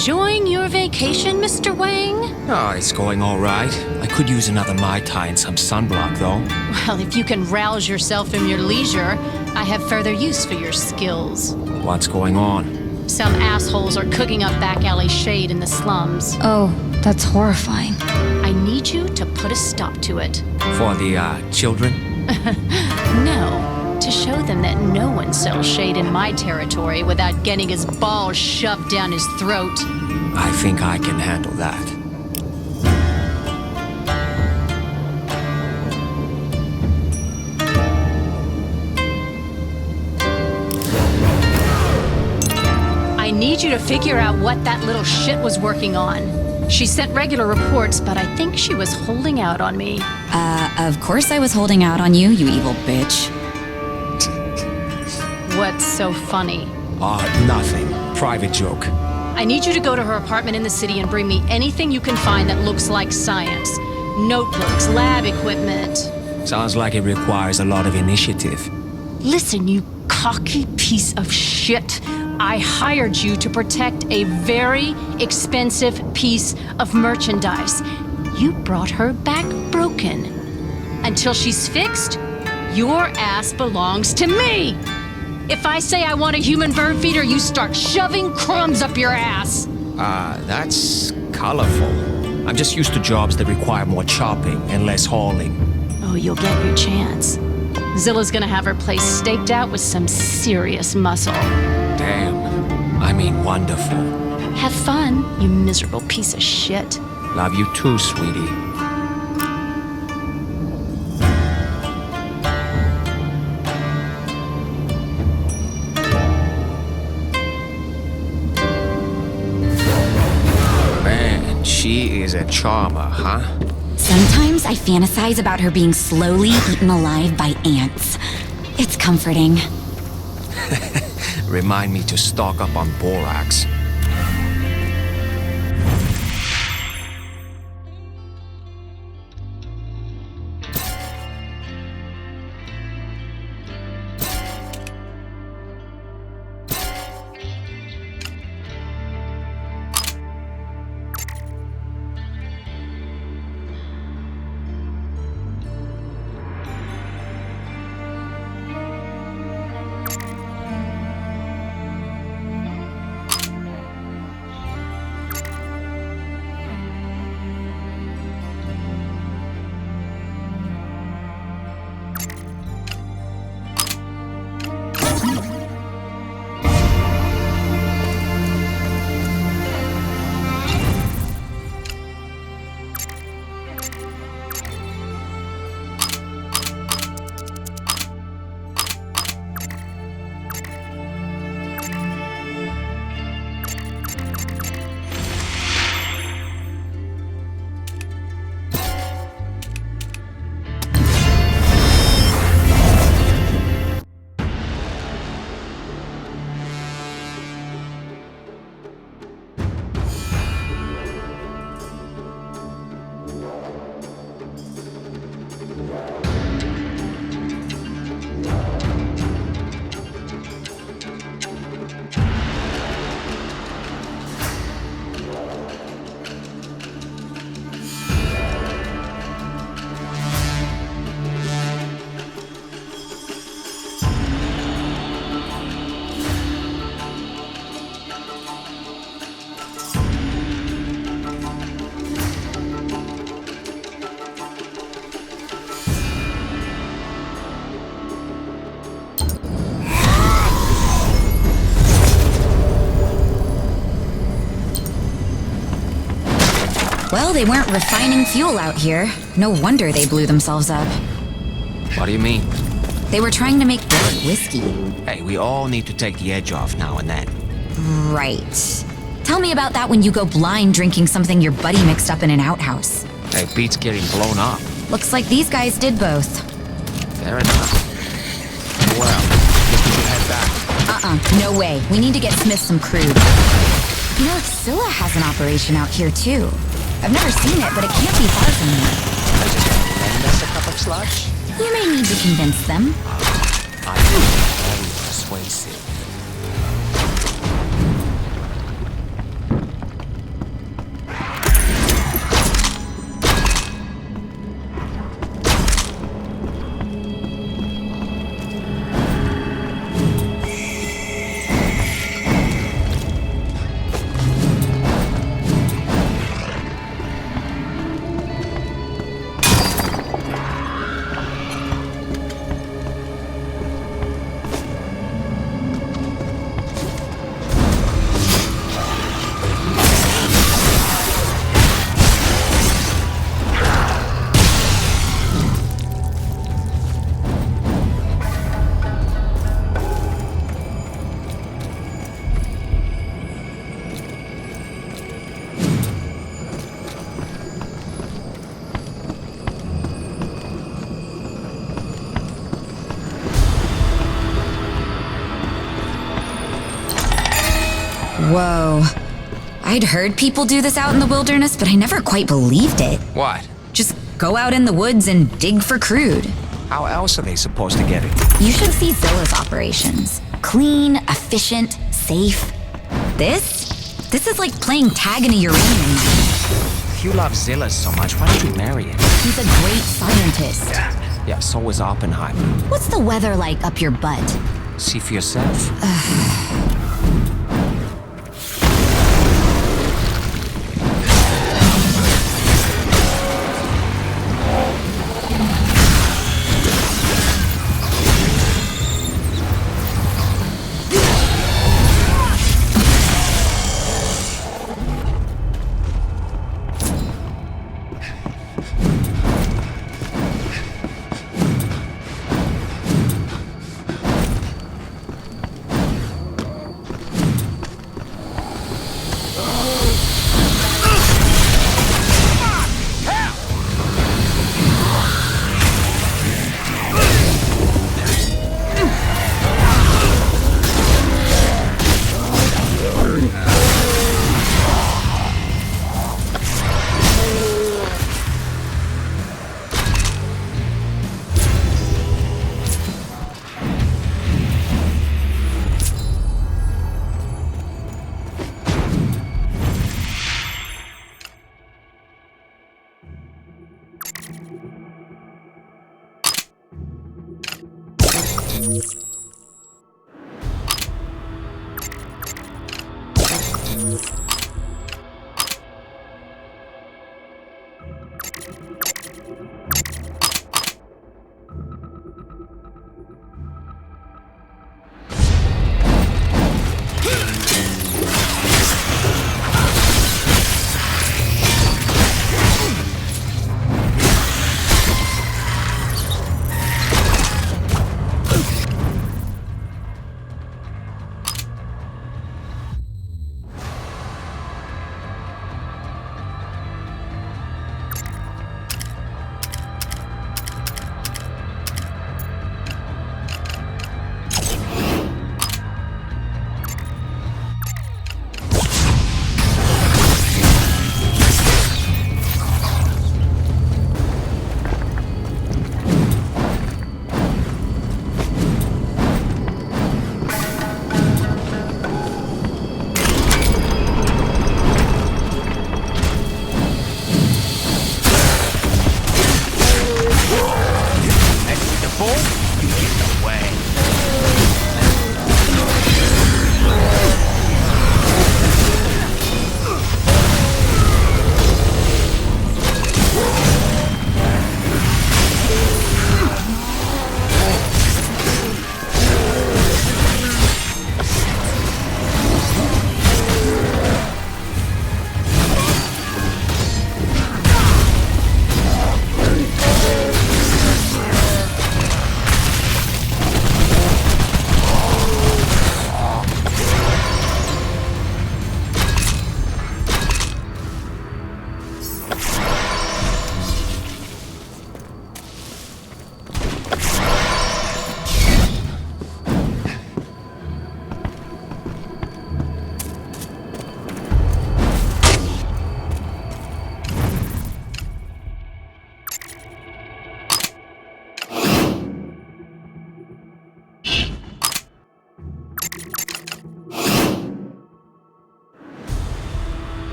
Enjoying your vacation, Mr. Wang? Oh, it's going all right. I could use another Mai Tai and some sunblock, though. Well, if you can rouse yourself in your leisure, I have further use for your skills. What's going on? Some assholes are cooking up back alley shade in the slums. Oh, that's horrifying. I need you to put a stop to it. For the, children? No, to show them that no one sells shade in my territory without getting his balls shoved down his throat. I think I can handle that. I need you to figure out what that little shit was working on. She sent regular reports, but I think she was holding out on me. Of course I was holding out on you, you evil bitch. What's so funny? Nothing. Private joke. I need you to go to her apartment in the city and bring me anything you can find that looks like science. Notebooks, lab equipment. Sounds like it requires a lot of initiative. Listen, you cocky piece of shit. I hired you to protect a very expensive piece of merchandise. You brought her back broken. Until she's fixed, your ass belongs to me! If I say I want a human bird feeder, you start shoving crumbs up your ass! That's colorful. I'm just used to jobs that require more chopping and less hauling. Oh, you'll get your chance. Zilla's gonna have her place staked out with some serious muscle. Damn. I mean, wonderful. Have fun, you miserable piece of shit. Love you too, sweetie. Man, she is a charmer, huh? Sometimes I fantasize about her being slowly eaten alive by ants. It's comforting. Remind me to stock up on borax. Well, they weren't refining fuel out here. No wonder they blew themselves up. What do you mean? They were trying to make dark whiskey. Hey, we all need to take the edge off now and then. Right. Tell me about that when you go blind drinking something your buddy mixed up in an outhouse. Hey, Pete's getting blown up. Looks like these guys did both. Fair enough. Well, guess we should head back. No way. We need to get Smith some crude. You know, Scylla has an operation out here, too. I've never seen it, but it can't be far from here. I just lend us a cup of sludge? You may need to convince them. I am very persuasive. Whoa. I'd heard people do this out in the wilderness, but I never quite believed it. What? Just go out in the woods and dig for crude. How else are they supposed to get it? You should see Zilla's operations. Clean, efficient, safe. This is like playing tag in a uranium mine. If you love Zilla so much, why don't you marry him? He's a great scientist. Yeah, so is Oppenheimer. What's the weather like up your butt? See for yourself.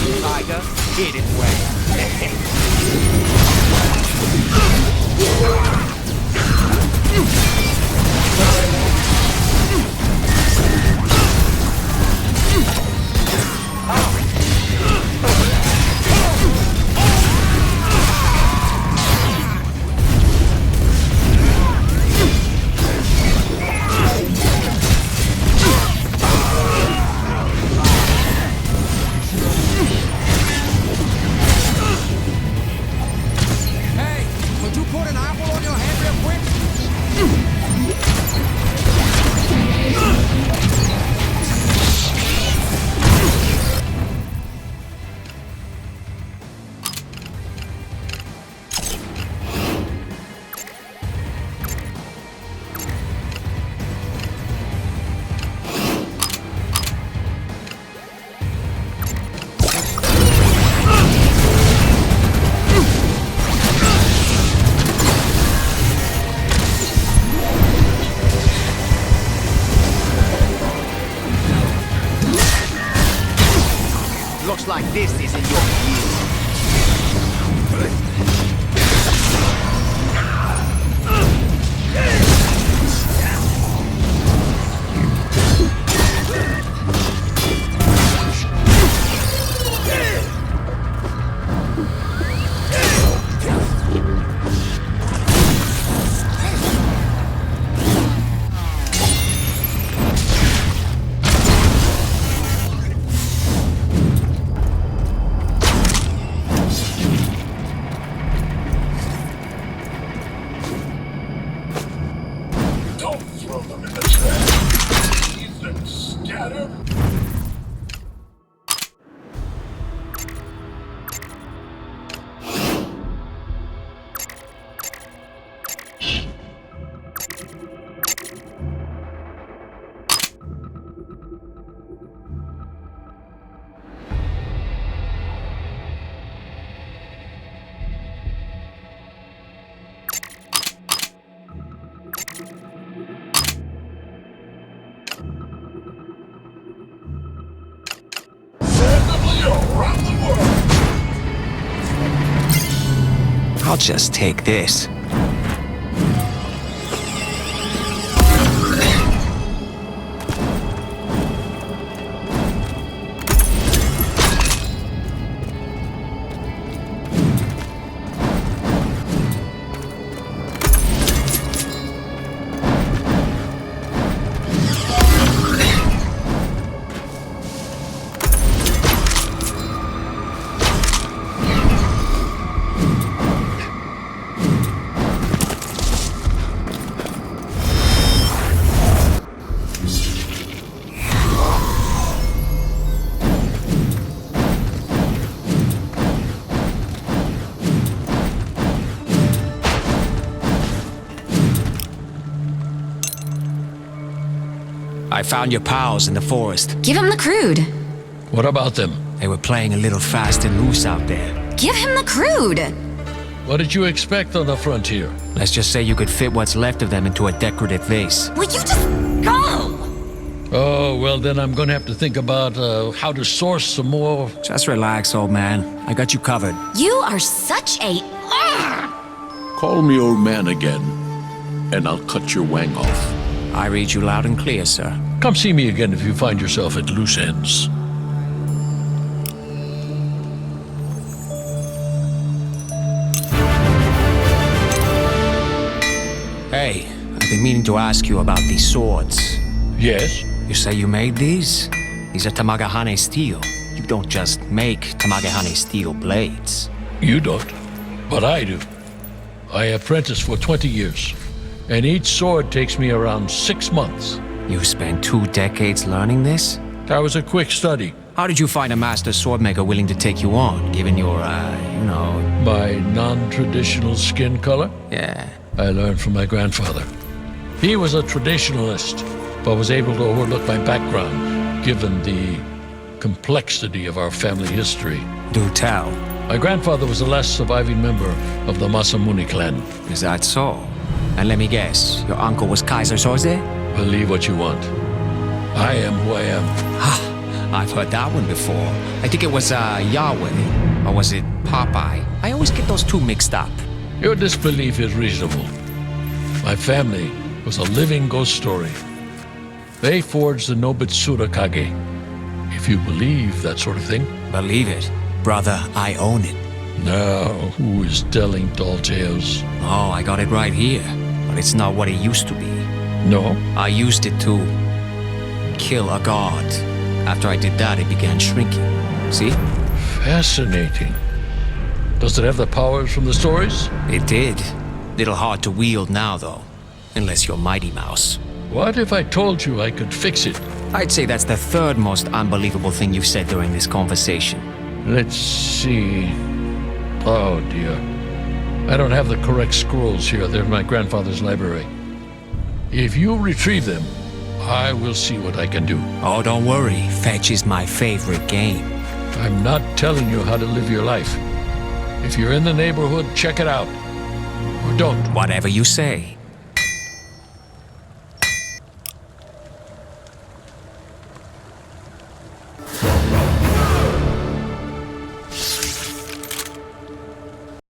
you, tiger. Hit it well. Hey, would you put an apple on your head real quick? Looks like this isn't your field. Don't throw them in the trash. Leave them scattered. Around the world. I'll just take this. I found your pals in the forest. Give him the crude. What about them? They were playing a little fast and loose out there. Give him the crude. What did you expect on the frontier? Let's just say you could fit what's left of them into a decorative vase. Will you just go? Oh, well, then I'm gonna have to think about how to source some more. Just relax, old man. I got you covered. You are such a... Call me old man again, and I'll cut your wang off. I read you loud and clear, sir. Come see me again if you find yourself at loose ends. Hey, I've been meaning to ask you about these swords. Yes? You say you made these? These are Tamagahane steel. You don't just make Tamagahane steel blades. You don't, but I do. I apprenticed for 20 years, and each sword takes me around 6 months. You spent 2 decades learning this? That was a quick study. How did you find a master swordmaker willing to take you on, given your, My non-traditional skin color? Yeah. I learned from my grandfather. He was a traditionalist, but was able to overlook my background, given the complexity of our family history. Do tell. My grandfather was the last surviving member of the Masamune clan. Is that so? And let me guess, your uncle was Kaiser Soze? Believe what you want. I am who I am. I've heard that one before. I think it was Yahweh. Or was it Popeye? I always get those two mixed up. Your disbelief is reasonable. My family was a living ghost story. They forged the Nobitsura Kage. If you believe that sort of thing. Believe it. Brother, I own it. Now, who is telling tall tales? Oh, I got it right here. But it's not what it used to be. No? I used it to kill a god. After I did that, it began shrinking. See? Fascinating. Does it have the powers from the stories? It did. Little hard to wield now, though. Unless you're Mighty Mouse. What if I told you I could fix it? I'd say that's the third most unbelievable thing you've said during this conversation. Let's see. Oh, dear. I don't have the correct scrolls here. They're in my grandfather's library. If you retrieve them, I will see what I can do. Oh, don't worry. Fetch is my favorite game. I'm not telling you how to live your life. If you're in the neighborhood, check it out. Or don't. Whatever you say.